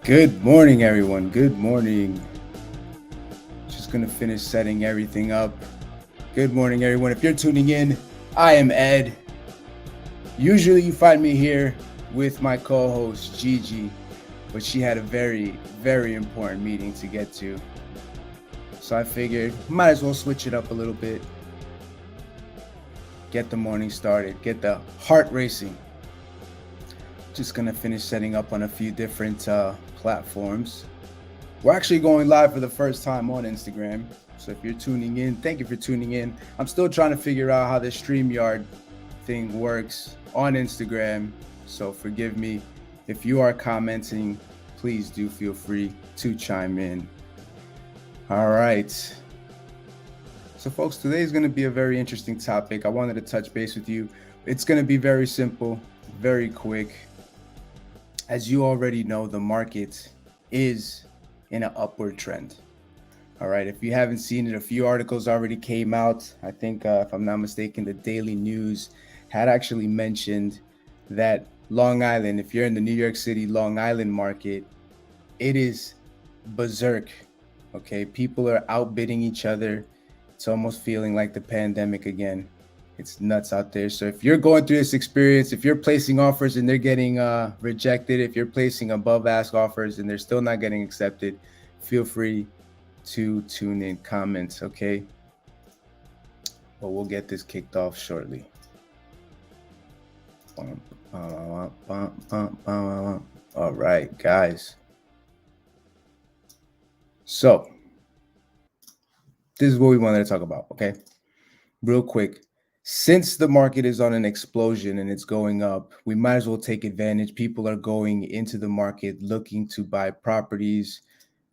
Good morning, everyone. Good morning. Just gonna finish setting everything up. Good morning, everyone. If you're tuning in, I am Ed. Usually, you find me here with my co-host Gigi, but she had a very important meeting to get to. So I figured might as well switch it up a little bit. Get the morning started. Get the heart racing. Just gonna finish setting up on a few different platforms. We're actually going live for the first time on Instagram. So if you're tuning in, thank you for tuning in. I'm still trying to figure out how this StreamYard thing works on Instagram. So forgive me. If you are commenting, please do feel free to chime in. All right. So folks, today is going to be a very interesting topic. I wanted to touch base with you. It's going to be very simple, very quick. As you already know, the market is in an upward trend. All right. If you haven't seen it, a few articles already came out. I think, if I'm not mistaken, the Daily News had actually mentioned that Long Island, if you're in the New York City, Long Island market, it is berserk. Okay. People are outbidding each other. It's almost feeling like the pandemic again. It's nuts out there. So if you're going through this experience, if you're placing offers and they're getting rejected, if you're placing above ask offers and they're still not getting accepted, feel free to tune in, comments, okay? But we'll get this kicked off shortly. All right, guys. So this is what we wanted to talk about, okay? Real quick. Since the market is on an explosion and it's going up, we might as well take advantage. People are going into the market looking to buy properties.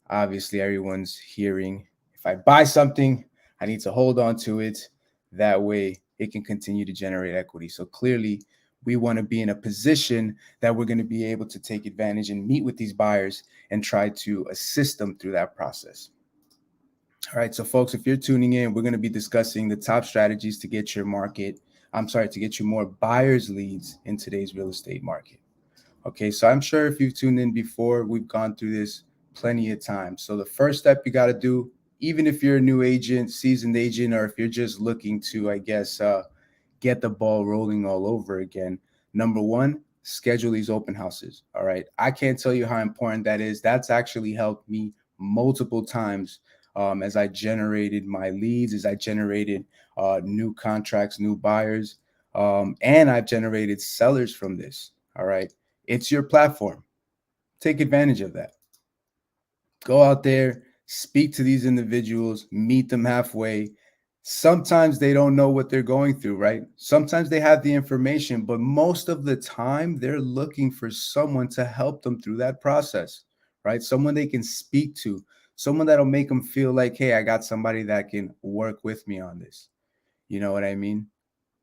Obviously, everyone's hearing, if I buy something, I need to hold on to it. That way it can continue to generate equity. So clearly, we want to be in a position that we're going to be able to take advantage and meet with these buyers and try to assist them through that process. All right, so folks, if you're tuning in, we're going to be discussing the top strategies to get your to get you more buyers leads in today's real estate market. Okay, so I'm sure if you've tuned in before, we've gone through this plenty of times. So the first step you got to do, even if you're a new agent, seasoned agent, or if you're just looking to, get the ball rolling all over again, number one, schedule these open houses. All right, I can't tell you how important that is. That's actually helped me multiple times as I generated my leads, as I generated new contracts, new buyers, and I've generated sellers from this. All right. It's your platform. Take advantage of that. Go out there, speak to these individuals, meet them halfway. Sometimes they don't know what they're going through, right? Sometimes they have the information, but most of the time they're looking for someone to help them through that process, right? Someone they can speak to, someone that'll make them feel like, hey, I got somebody that can work with me on this. You know what I mean?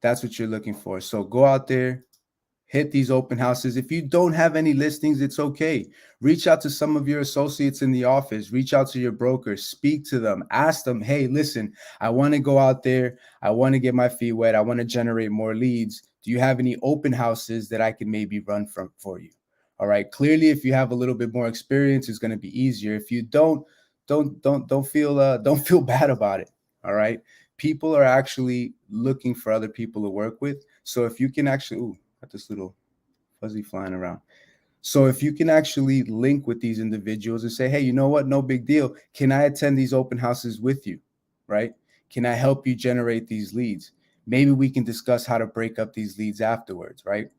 That's what you're looking for. So go out there, hit these open houses. If you don't have any listings, it's okay. Reach out to some of your associates in the office, reach out to your brokers, speak to them, ask them, hey, listen, I want to go out there. I want to get my feet wet. I want to generate more leads. Do you have any open houses that I can maybe run from for you? All right. Clearly, if you have a little bit more experience, it's going to be easier. If you don't feel bad about it. All right. People are actually looking for other people to work with. So if you can actually, got this little fuzzy flying around. So if you can actually link with these individuals and say, hey, you know what? No big deal. Can I attend these open houses with you? Right? Can I help you generate these leads? Maybe we can discuss how to break up these leads afterwards, right?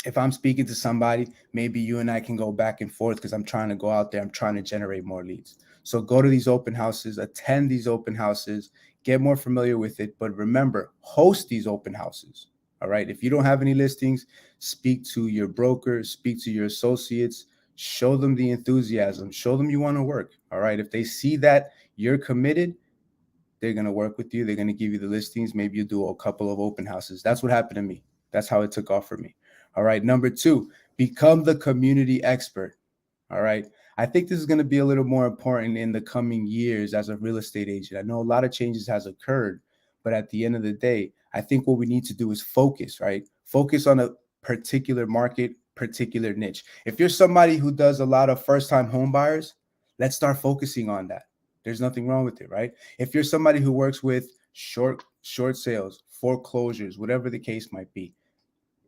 If I'm speaking to somebody, maybe you and I can go back and forth because I'm trying to go out there. I'm trying to generate more leads. So go to these open houses, attend these open houses, get more familiar with it. But remember, host these open houses. All right. If you don't have any listings, speak to your broker, speak to your associates, show them the enthusiasm, show them you want to work. All right. If they see that you're committed, they're going to work with you. They're going to give you the listings. Maybe you do a couple of open houses. That's what happened to me. That's how it took off for me. All right. Number two, become the community expert. All right. I think this is going to be a little more important in the coming years as a real estate agent. I know a lot of changes has occurred, but at the end of the day, I think what we need to do is focus, right? Focus on a particular market, particular niche. If you're somebody who does a lot of first-time home buyers, let's start focusing on that. There's nothing wrong with it, right? If you're somebody who works with short sales, foreclosures, whatever the case might be,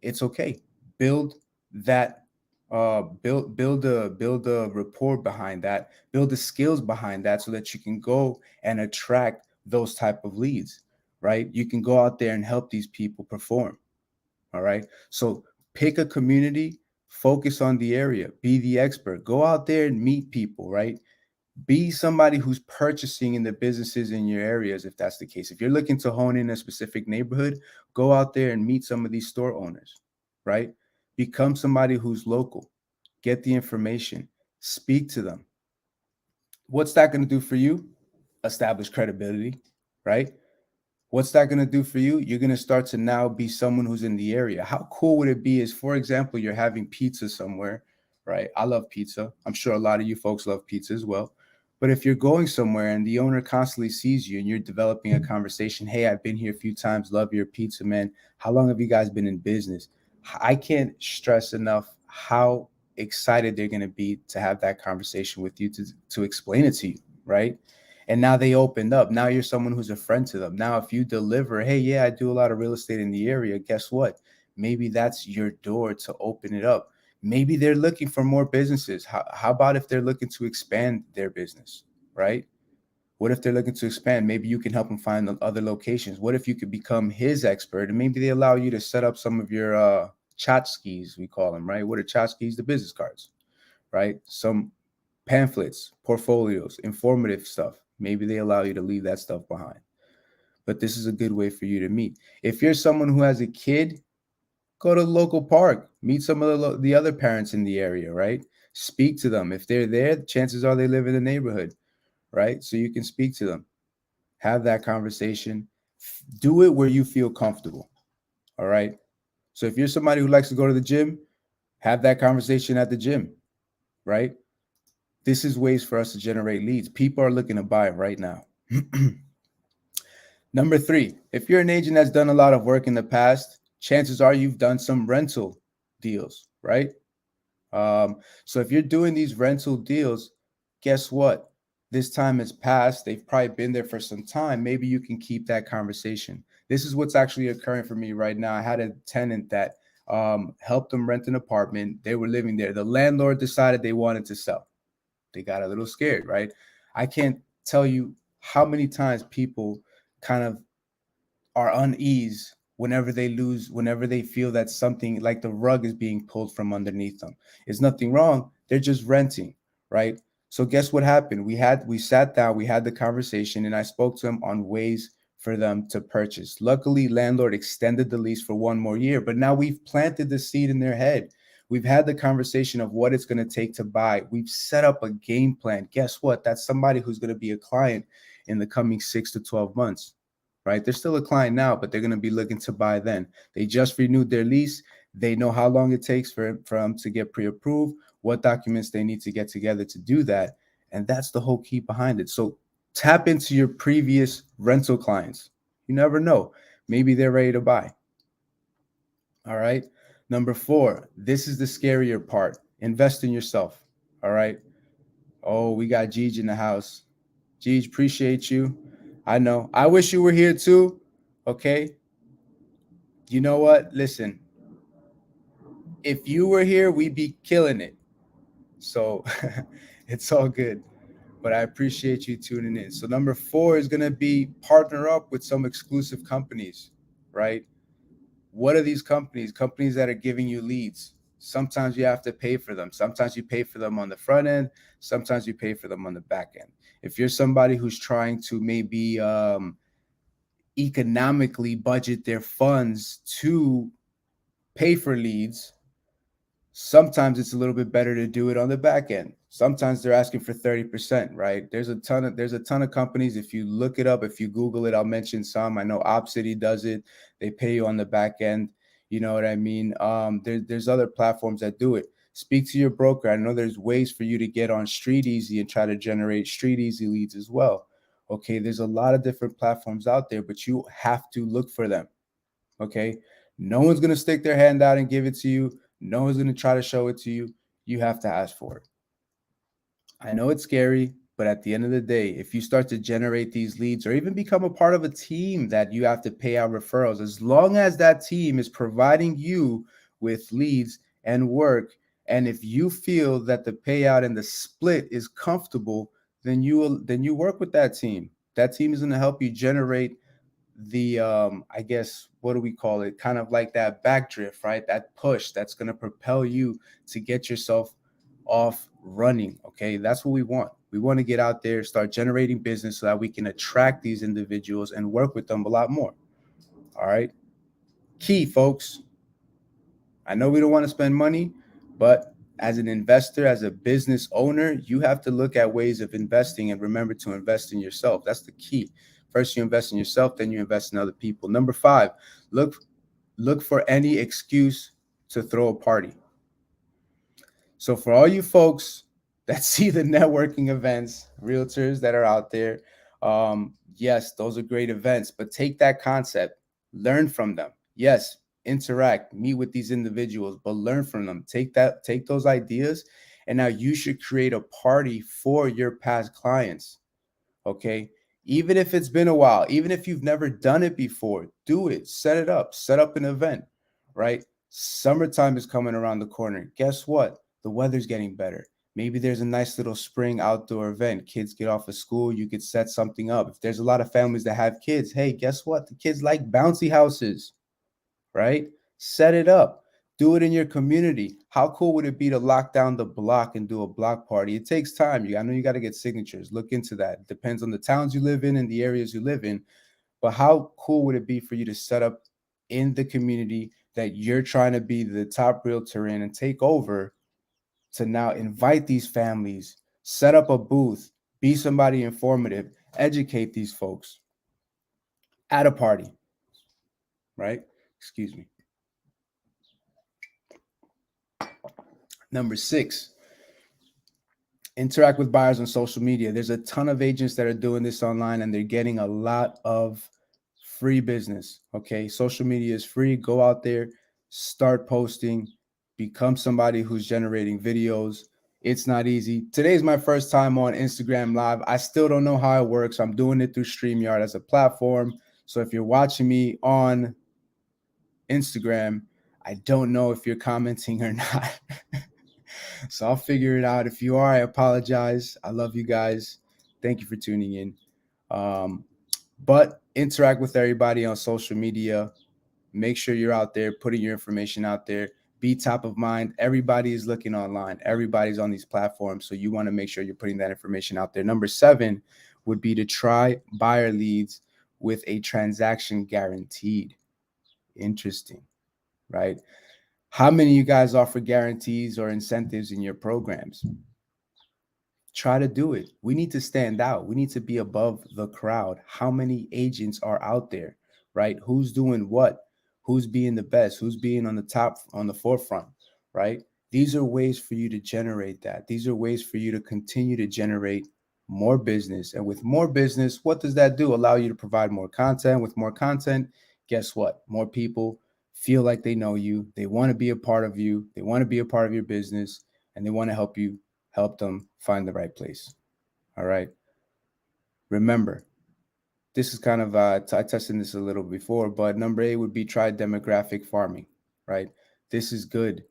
it's okay. Build that build a rapport behind that, build the skills behind that, so that you can go and attract those type of leads, right? You can go out there and help these people perform. All right. So pick a community, focus on the area, be the expert, go out there and meet people, right? Be somebody who's purchasing in the businesses in your areas. If that's the case, if you're looking to hone in a specific neighborhood, go out there and meet some of these store owners, right? Become somebody who's local, get the information, speak to them. What's that going to do for you? Establish credibility, right? What's that going to do for you? You're going to start to now be someone who's in the area. How cool would it be is, for example, you're having pizza somewhere, right? I love pizza. I'm sure a lot of you folks love pizza as well. But if you're going somewhere and the owner constantly sees you and you're developing a conversation, hey, I've been here a few times, love your pizza, man. How long have you guys been in business? I can't stress enough how excited they're going to be to have that conversation with you, to explain it to you, right? And now they opened up. Now you're someone who's a friend to them. Now, if you deliver, hey, yeah, I do a lot of real estate in the area, guess what? Maybe that's your door to open it up. Maybe they're looking for more businesses. How about if they're looking to expand their business, right? What if they're looking to expand? Maybe you can help them find other locations. What if you could become his expert and maybe they allow you to set up some of your tchotchkes, we call them, right? What are tchotchkes? The business cards, right? Some pamphlets, portfolios, informative stuff. Maybe they allow you to leave that stuff behind. But this is a good way for you to meet. If you're someone who has a kid, go to the local park, meet some of the other parents in the area, right? Speak to them. If they're there, chances are they live in the neighborhood, right? So you can speak to them, have that conversation, do it where you feel comfortable, all right? So if you're somebody who likes to go to the gym, have that conversation at the gym, right? This is ways for us to generate leads. People are looking to buy right now. Number 3, if you're an agent that's done a lot of work in the past, chances are you've done some rental deals, right? So if you're doing these rental deals, guess what? This time has passed. They've probably been there for some time. Maybe you can keep that conversation. This is what's actually occurring for me right now. I had a tenant that helped them rent an apartment. They were living there. The landlord decided they wanted to sell. They got a little scared, right? I can't tell you how many times people kind of are unease whenever they feel that something like the rug is being pulled from underneath them. There's nothing wrong. They're just renting, right? So guess what happened? We sat down, we had the conversation, and I spoke to them on ways for them to purchase. Luckily, landlord extended the lease for 1 more year, but now we've planted the seed in their head. We've had the conversation of what it's going to take to buy. We've set up a game plan. Guess what? That's somebody who's going to be a client in the coming 6 to 12 months, right? They're still a client now, but they're going to be looking to buy then. They just renewed their lease. They know how long it takes for them to get pre-approved, what documents they need to get together to do that. And that's the whole key behind it. So tap into your previous rental clients. You never know. Maybe they're ready to buy. All right. Number 4, this is the scarier part. Invest in yourself. All right. Oh, we got Jeej in the house. Jeej, appreciate you. I know. I wish you were here too. Okay. You know what? Listen, if you were here, we'd be killing it. So it's all good. But I appreciate you tuning in. So number 4 is going to be partner up with some exclusive companies, right? What are these companies? Companies that are giving you leads. Sometimes you have to pay for them. Sometimes you pay for them on the front end. Sometimes you pay for them on the back end. If you're somebody who's trying to maybe economically budget their funds to pay for leads, sometimes it's a little bit better to do it on the back end. Sometimes they're asking for 30%, right? There's a ton of companies. If you look it up, if you Google it, I'll mention some. I know OpCity does it. They pay you on the back end. You know what I mean? There's other platforms that do it. Speak to your broker. I know there's ways for you to get on Street Easy and try to generate Street Easy leads as well. Okay, there's a lot of different platforms out there, but you have to look for them. Okay, no one's going to stick their hand out and give it to you. No one's going to try to show it to you. You have to ask for it. I know it's scary, but at the end of the day, if you start to generate these leads or even become a part of a team that you have to pay out referrals, as long as that team is providing you with leads and work, and if you feel that the payout and the split is comfortable, then you work with that team. That team is going to help you generate the I guess, what do we call it, kind of like that backdrift, right? That push that's going to propel you to get yourself off running. Okay, that's what we want. We want to get out there, start generating business so that we can attract these individuals and work with them a lot more. All right, key folks, I know we don't want to spend money, but as an investor, as a business owner, you have to look at ways of investing and remember to invest in yourself. That's the key. First, you invest in yourself, then you invest in other people. Number 5, look for any excuse to throw a party. So for all you folks that see the networking events, realtors that are out there, yes, those are great events, but take that concept, learn from them. Yes, interact, meet with these individuals, but learn from them. Take those ideas, and now you should create a party for your past clients. Okay. Even if it's been a while, even if you've never done it before, do it. Set up an event, right? Summertime is coming around the corner. Guess what? The weather's getting better. Maybe there's a nice little spring outdoor event. Kids get off of school. You could set something up. If there's a lot of families that have kids, hey, guess what? The kids like bouncy houses, right? Set it up. Do it in your community. How cool would it be to lock down the block and do a block party? It takes time. I know you got to get signatures. Look into that. It depends on the towns you live in and the areas you live in. But how cool would it be for you to set up in the community that you're trying to be the top realtor in and take over, to now invite these families, set up a booth, be somebody informative, educate these folks at a party, right? Excuse me. Number 6, interact with buyers on social media. There's a ton of agents that are doing this online and they're getting a lot of free business. Okay. Social media is free. Go out there, start posting, become somebody who's generating videos. It's not easy. Today's my first time on Instagram Live. I still don't know how it works. I'm doing it through StreamYard as a platform. So if you're watching me on Instagram, I don't know if you're commenting or not. So I'll figure it out. If you are, I apologize. I love you guys. Thank you for tuning in. But interact with everybody on social media. Make sure you're out there putting your information out there. Be top of mind. Everybody is looking online. Everybody's on these platforms. So you want to make sure you're putting that information out there. Number 7 would be to try buyer leads with a transaction guaranteed. Interesting, right? How many of you guys offer guarantees or incentives in your programs? Try to do it. We need to stand out. We need to be above the crowd. How many agents are out there, right? Who's doing what? Who's being the best? Who's being on the top, on the forefront, right? These are ways for you to generate that. These are ways for you to continue to generate more business. And with more business, what does that do? Allow you to provide more content. With more content, guess what? More people feel like they know you. They want to be a part of you. They want to be a part of your business, and they want to help them find the right place. All right. Remember, this is kind of, I tested this a little before, but number 8 would be try demographic farming, right? This is good.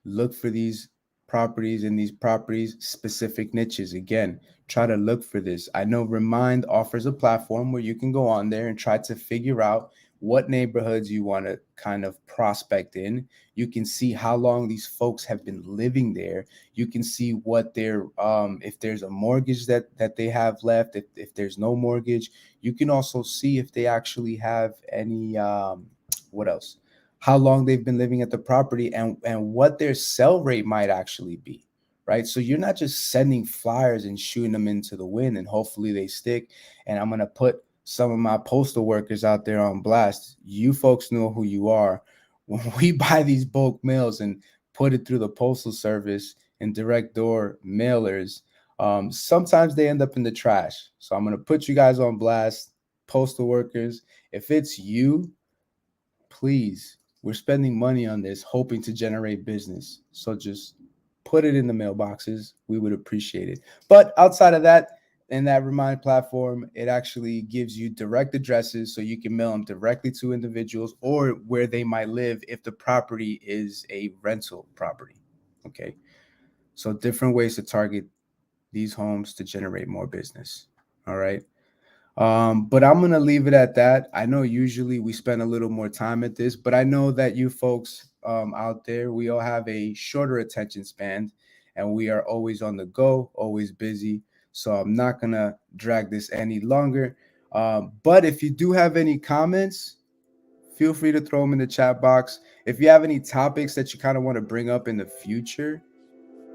Look for these properties in these properties specific niches. Again, try to look for this. I know Remind offers a platform where you can go on there and try to figure out what neighborhoods you want to kind of prospect in. You can see how long these folks have been living there. You can see what their if there's a mortgage that they have left, if there's no mortgage. You can also see if they actually have any what else, how long they've been living at the property, and what their sell rate might actually be, right? So you're not just sending flyers and shooting them into the wind and hopefully they stick. And I'm going to put some of my postal workers out there on blast. You folks know who you are. When we buy these bulk mails and put it through the postal service and direct door mailers, sometimes they end up in the trash. So I'm going to put you guys on blast, postal workers. If it's you, please We're spending money on this, hoping to generate business. So just put it in the mailboxes. We would appreciate it. But outside of that, in that Remind platform, it actually gives you direct addresses so you can mail them directly to individuals or where they might live if the property is a rental property. Okay. So different ways to target these homes to generate more business. All right. But I'm gonna leave it at that. I know usually we spend a little more time at this, but I know that you folks out there, we all have a shorter attention span, and we are always on the go, always busy. So I'm not gonna drag this any longer. But if you do have any comments, feel free to throw them in the chat box. If you have any topics that you kind of want to bring up in the future,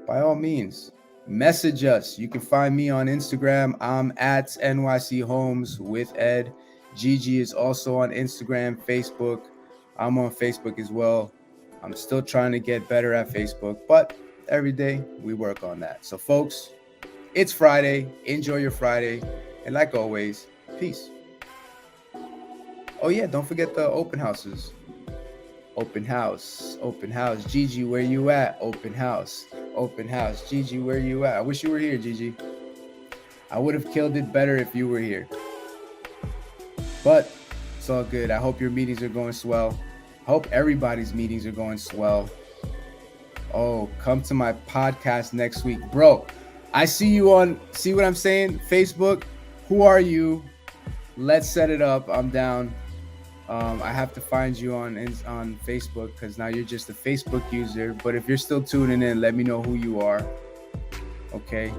by all means, message us. You can find me on Instagram. I'm at NYC Homes with Ed. Gigi is also on Instagram, Facebook. I'm on Facebook as well. I'm still trying to get better at Facebook, but every day we work on that. So, folks, it's Friday. Enjoy your Friday. And like always, peace. Oh, yeah, don't forget the open houses. Open house, Gigi, where you at? Open house, Gigi, where you at? I wish you were here, Gigi. I would have killed it better if you were here. But it's all good. I hope your meetings are going swell. I hope everybody's meetings are going swell. Oh, come to my podcast next week. Bro, I see you on, see what I'm saying? Facebook, who are you? Let's set it up. I'm down. I have to find you on Facebook because now you're just a Facebook user. But if you're still tuning in, let me know who you are. Okay?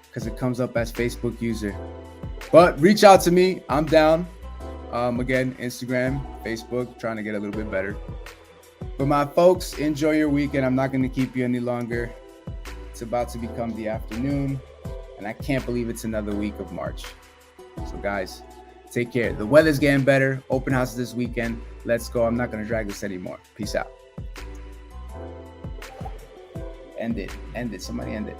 Because it comes up as Facebook user. But reach out to me. I'm down. Again, Instagram, Facebook, trying to get a little bit better. But my folks, enjoy your weekend. I'm not going to keep you any longer. It's about to become the afternoon. And I can't believe it's another week of March. So guys, take care. The weather's getting better. Open houses this weekend. Let's go. I'm not going to drag this anymore. Peace out. End it. Somebody end it.